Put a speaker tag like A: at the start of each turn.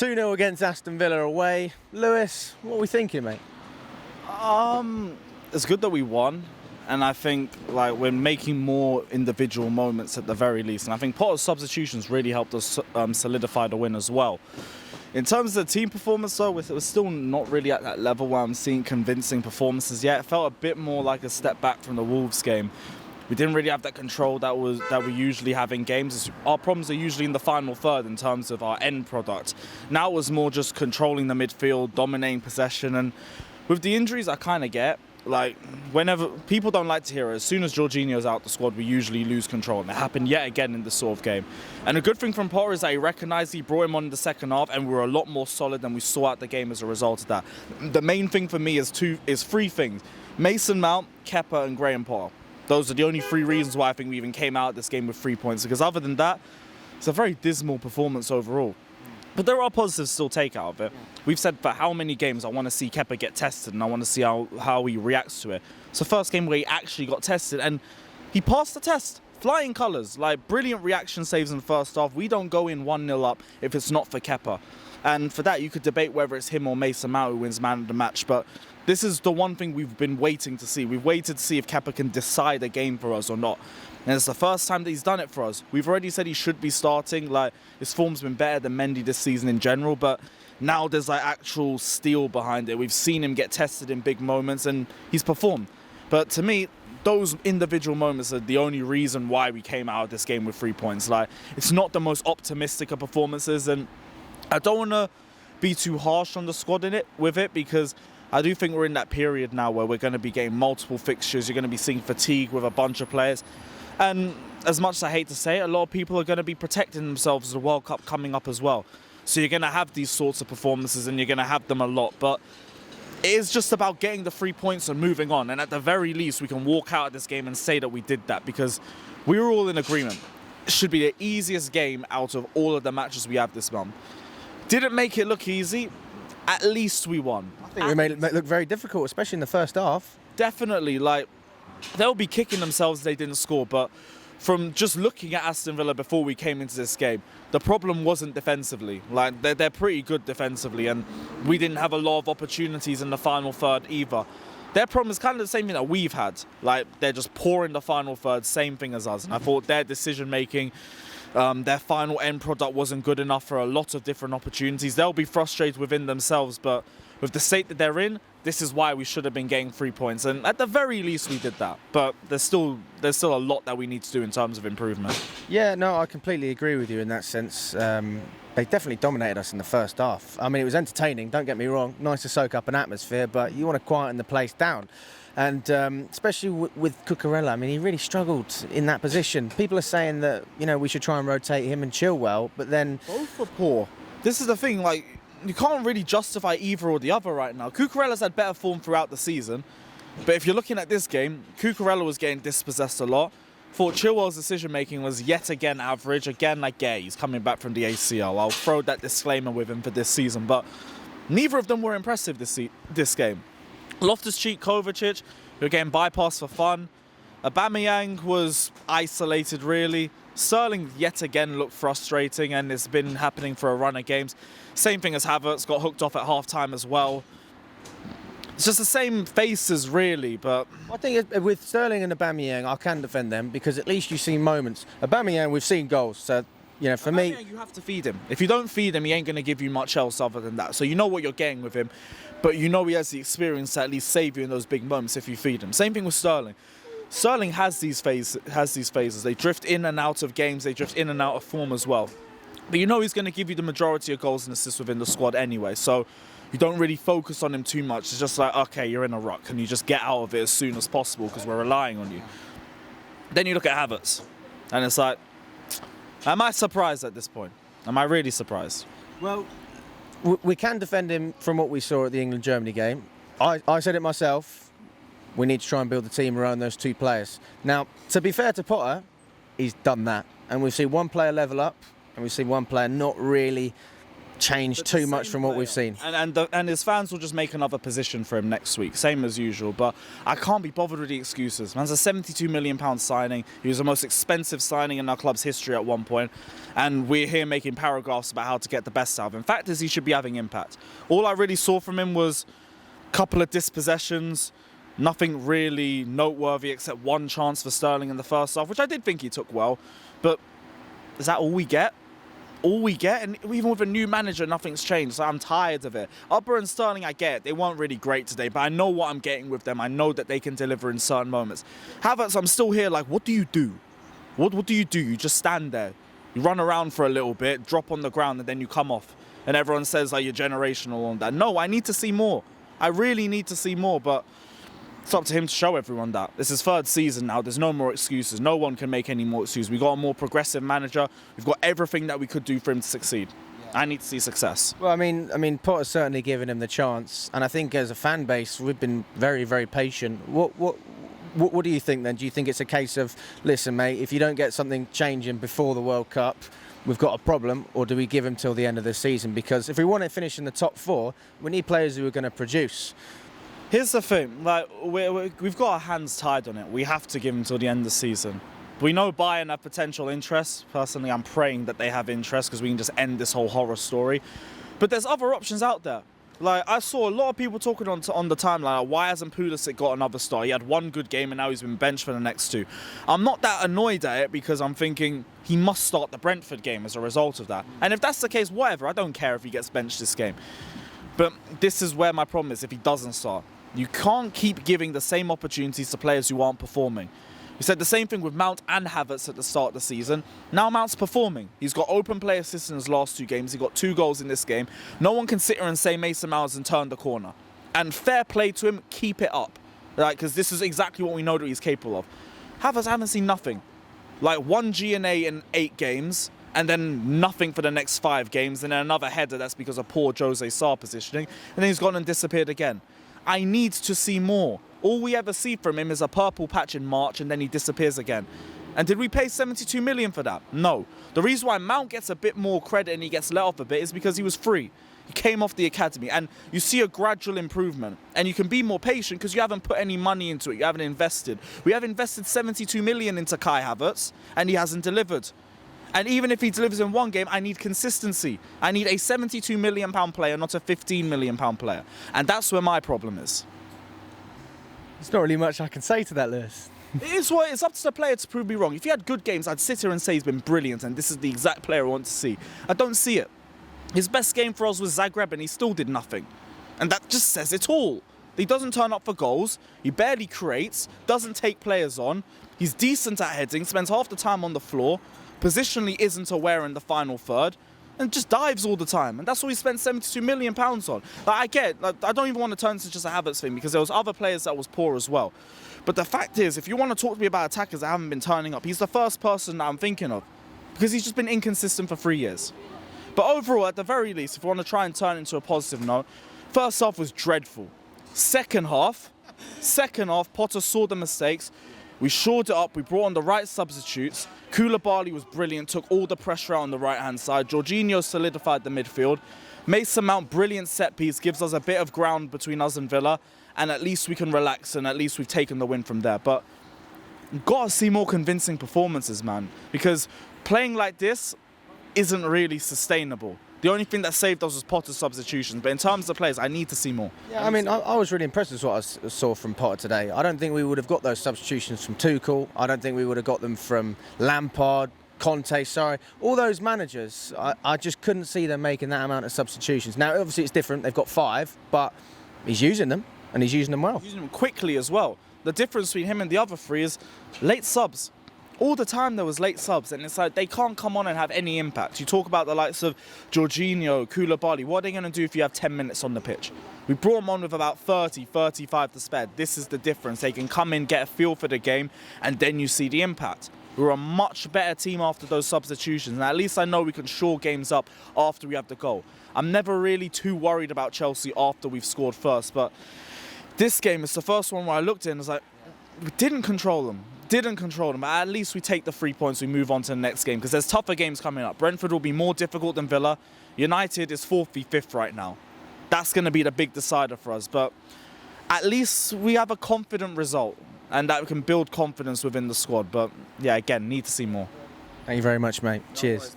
A: 2-0 against Aston Villa away. Lewis, what are we thinking, mate?
B: It's good that we won, and I think like we're making more individual moments at the very least. And I think Potter's substitutions really helped us solidify the win as well. In terms of the team performance, though, we're still not really at that level where I'm seeing convincing performances yet. It felt a bit more like a step back from the Wolves game. We didn't really have that control that we usually have in games. Our problems are usually in the final third in terms of our end product. Now it was more just controlling the midfield, dominating possession, and with the injuries I kind of get, like, whenever people don't like to hear it, as soon as Jorginho's out the squad, we usually lose control. And it happened yet again in this sort of game. And a good thing from Potter is that he recognised, he brought him on in the second half, and we were a lot more solid than we saw out the game as a result of that. The main thing for me is three things: Mason Mount, Kepa, and Graham Potter. Those are the only three reasons why I think we even came out of this game with 3 points. Because other than that, it's a very dismal performance overall. But there are positives to still take out of it. We've said for how many games I want to see Kepa get tested and I want to see how he reacts to it. It's the first game where he actually got tested and he passed the test. Flying colours, like brilliant reaction saves in the first half. We don't go in 1-0 up if it's not for Kepa. And for that, you could debate whether it's him or Mason Mount who wins man of the match. But this is the one thing we've been waiting to see. We've waited to see if Kepa can decide a game for us or not. And it's the first time that he's done it for us. We've already said he should be starting. Like, his form's been better than Mendy this season in general, but now there's like actual steel behind it. We've seen him get tested in big moments and he's performed. But to me, those individual moments are the only reason why we came out of this game with 3 points. Like, it's not the most optimistic of performances, and I don't want to be too harsh on the squad with it because I do think we're in that period now where we're going to be getting multiple fixtures. You're going to be seeing fatigue with a bunch of players. And as much as I hate to say it, a lot of people are going to be protecting themselves as the World Cup coming up as well. So you're going to have these sorts of performances and you're going to have them a lot. But it is just about getting the 3 points and moving on. And at the very least, we can walk out of this game and say that we did that because we were all in agreement. It should be the easiest game out of all of the matches we have this month. Didn't make it look easy. At least we won.
A: I think we made it look very difficult, especially in the first half.
B: Definitely, like, they'll be kicking themselves if they didn't score, but from just looking at Aston Villa before we came into this game, the problem wasn't defensively. Like, they're pretty good defensively, and we didn't have a lot of opportunities in the final third either. Their problem is kind of the same thing that we've had. Like, they're just poor in the final third, same thing as us. And I thought their decision-making, their final end product wasn't good enough for a lot of different opportunities. They'll be frustrated within themselves, but with the state that they're in, this is why we should have been getting 3 points. And at the very least, we did that. But there's still a lot that we need to do in terms of improvement.
A: Yeah, no, I completely agree with you in that sense. They definitely dominated us in the first half. I mean, it was entertaining, don't get me wrong. Nice to soak up an atmosphere, but you want to quieten the place down. And especially with Cucurella, I mean, he really struggled in that position. People are saying that, you know, we should try and rotate him and Chilwell, but then
B: both were poor. This is the thing, like, you can't really justify either or the other right now. Cucurella's had better form throughout the season, but if you're looking at this game, Cucurella was getting dispossessed a lot. Thought Chilwell's decision-making was yet again average. Again, like, yeah, he's coming back from the ACL. I'll throw that disclaimer with him for this season, but neither of them were impressive this game. Loftus-Cheek, Kovacic, who were getting bypassed for fun. Aubameyang was isolated, really. Sterling yet again looked frustrating, and it's been happening for a run of games. Same thing as Havertz, got hooked off at half-time as well. It's just the same faces, really, but
A: I think with Sterling and Aubameyang, I can defend them because at least you see moments. Aubameyang, we've seen goals, so you know, for me,
B: you have to feed him. If you don't feed him, he ain't going to give you much else other than that. So you know what you're getting with him, but you know he has the experience to at least save you in those big moments if you feed him. Same thing with Sterling. Sterling has these phases. They drift in and out of games. They drift in and out of form as well. But you know he's going to give you the majority of goals and assists within the squad anyway. So you don't really focus on him too much. It's just like, okay, you're in a rut. Can you just get out of it as soon as possible because we're relying on you? Then you look at Havertz, and it's like, am I surprised at this point? Am I really surprised?
A: Well, we can defend him from what we saw at the England-Germany game. I said it myself. We need to try and build the team around those two players. Now, to be fair to Potter, he's done that. And we've seen one player level up, and we've seen one player not really change too much from what we've seen.
B: And his fans will just make another position for him next week, same as usual. But I can't be bothered with the excuses. Man's a £72 million signing. He was the most expensive signing in our club's history at one point. And we're here making paragraphs about how to get the best out of him. Fact is, he should be having impact. All I really saw from him was a couple of dispossessions, nothing really noteworthy except one chance for Sterling in the first half, which I did think he took well. But is that all we get? All we get? And even with a new manager, nothing's changed. So I'm tired of it. Upper and Sterling, I get it. They weren't really great today, but I know what I'm getting with them. I know that they can deliver in certain moments. Havertz, I'm still here like, what do you do? What do you do? You just stand there. You run around for a little bit, drop on the ground, and then you come off. And everyone says, like, you're generational on that. No, I need to see more. I really need to see more, but it's up to him to show everyone that. This is third season now. There's no more excuses. No one can make any more excuses. We've got a more progressive manager. We've got everything that we could do for him to succeed. Yeah. I need to see success.
A: Well, I mean, Potter's certainly given him the chance, and I think as a fan base, we've been very, very patient. What do you think then? Do you think it's a case of, listen, mate, if you don't get something changing before the World Cup, we've got a problem, or do we give him till the end of the season? Because if we want to finish in the top four, we need players who are going to produce.
B: Here's the thing, like we've got our hands tied on it. We have to give him till the end of the season. We know Bayern have potential interest. Personally, I'm praying that they have interest because we can just end this whole horror story. But there's other options out there. Like, I saw a lot of people talking on the timeline, like, why hasn't Pulisic got another start? He had one good game and now he's been benched for the next two. I'm not that annoyed at it because I'm thinking he must start the Brentford game as a result of that. And if that's the case, whatever. I don't care if he gets benched this game. But this is where my problem is if he doesn't start. You can't keep giving the same opportunities to players who aren't performing. We said the same thing with Mount and Havertz at the start of the season. Now Mount's performing. He's got open play assists in his last two games. He got 2 goals in this game. No one can sit here and say Mason Mount hasn't turned the corner. And fair play to him, keep it up. Like, because this is exactly what we know that he's capable of. Havertz, I haven't seen nothing. Like 1 G&A in 8 games, and then nothing for the next 5 games, and then another header that's because of poor Jose Sarr positioning, and then he's gone and disappeared again. I need to see more. All we ever see from him is a purple patch in March and then he disappears again. And did we pay 72 million for that? No. The reason why Mount gets a bit more credit and he gets let off a bit is because he was free. He came off the academy and you see a gradual improvement. And you can be more patient because you haven't put any money into it. You haven't invested. We have invested 72 million into Kai Havertz and he hasn't delivered. And even if he delivers in one game, I need consistency. I need a £72 million player, not a £15 million player. And that's where my problem is.
A: There's not really much I can say to that, Lewis.
B: It's up to the player to prove me wrong. If he had good games, I'd sit here and say he's been brilliant and this is the exact player I want to see. I don't see it. His best game for us was Zagreb and he still did nothing. And that just says it all. He doesn't turn up for goals, he barely creates, doesn't take players on, he's decent at heading, spends half the time on the floor, positionally isn't aware in the final third, and just dives all the time. And that's what we spent £72 million on. Like, I get, like, I don't even want to turn this into just a Havertz thing because there was other players that was poor as well. But the fact is, if you want to talk to me about attackers that haven't been turning up, he's the first person that I'm thinking of because he's just been inconsistent for 3 years. But overall, at the very least, if we want to try and turn it into a positive note, first half was dreadful. Second half, Potter saw the mistakes. We shored it up, we brought on the right substitutes. Koulibaly was brilliant, took all the pressure out on the right-hand side. Jorginho solidified the midfield. Mason Mount, brilliant set piece, gives us a bit of ground between us and Villa. And at least we can relax and at least we've taken the win from there. But you've got to see more convincing performances, man. Because playing like this isn't really sustainable. The only thing that saved us was Potter's substitutions. But in terms of players, I need to see more.
A: Yeah, I mean, I was really impressed with what I saw from Potter today. I don't think we would have got those substitutions from Tuchel. I don't think we would have got them from Lampard, Conte, sorry. All those managers, I just couldn't see them making that amount of substitutions. Now, obviously, it's different. They've got 5, but he's using them, and he's using them well.
B: He's using them quickly as well. The difference between him and the other 3 is late subs. All the time there was late subs, and it's like they can't come on and have any impact. You talk about the likes of Jorginho, Koulibaly. What are they going to do if you have 10 minutes on the pitch? We brought them on with about 30, 35 to spare. This is the difference. They can come in, get a feel for the game, and then you see the impact. We were a much better team after those substitutions, and at least I know we can shore games up after we have the goal. I'm never really too worried about Chelsea after we've scored first, but this game is the first one where I looked in and was like, we didn't control them. didn't control them, but at least we take the 3 points, we move on to the next game, because there's tougher games coming up. Brentford will be more difficult than Villa. United is 4th v 5th right now. That's going to be the big decider for us, but at least we have a confident result, and that can build confidence within the squad. But yeah, again, need to see more.
A: Thank you very much, mate. Cheers.